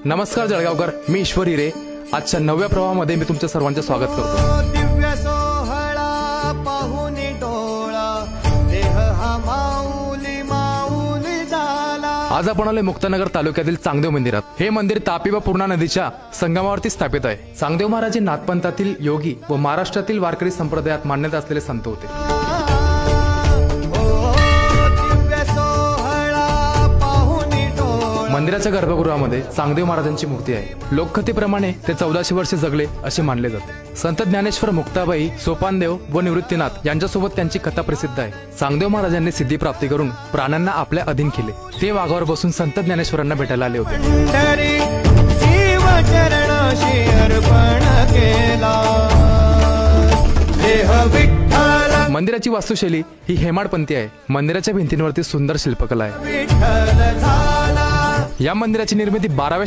नमस्कार जळगावकर, मी ईश्वर हिरे. आजच्या नव्या प्रवाहामध्ये मी तुमच्या सर्वांचे स्वागत करतो. दिव्य सोहळा पाहुनी डोळा देह हा माऊली माऊली झाला. आज आपण आलोय मुक्तानगर तालुक्यातील चांगदेव मंदिरात. हे मंदिर तापी व पूर्णा नदीच्या संगमावरती स्थापित आहे. चांगदेव महाराज हे नाथपंथातील योगी व महाराष्ट्रातील वारकरी संप्रदायात मान्यता असलेले संत होते. मंदिराच्या गर्भगृहामध्ये चांगदेव महाराजांची मूर्ती आहे. लोककथेप्रमाणे ते 1400 वर्षे जगले असे मानले जाते. संत ज्ञानेश्वर, मुक्ताबाई, सोपानदेव व निवृत्तीनाथ यांच्यासोबत त्यांची कथा प्रसिद्ध आहे. चांगदेव महाराजांनी सिद्धी प्राप्ती करून प्राण्यांना आपल्या अधीन केले. ते वाघावर बसून संत ज्ञानेश्वरांना भेटायला आले होते. मंदिराची वास्तुशैली ही हेमाडपंथी आहे. मंदिराच्या भिंतींवरती सुंदर शिल्पकला आहे. या मंदिराची निर्मिती 12व्या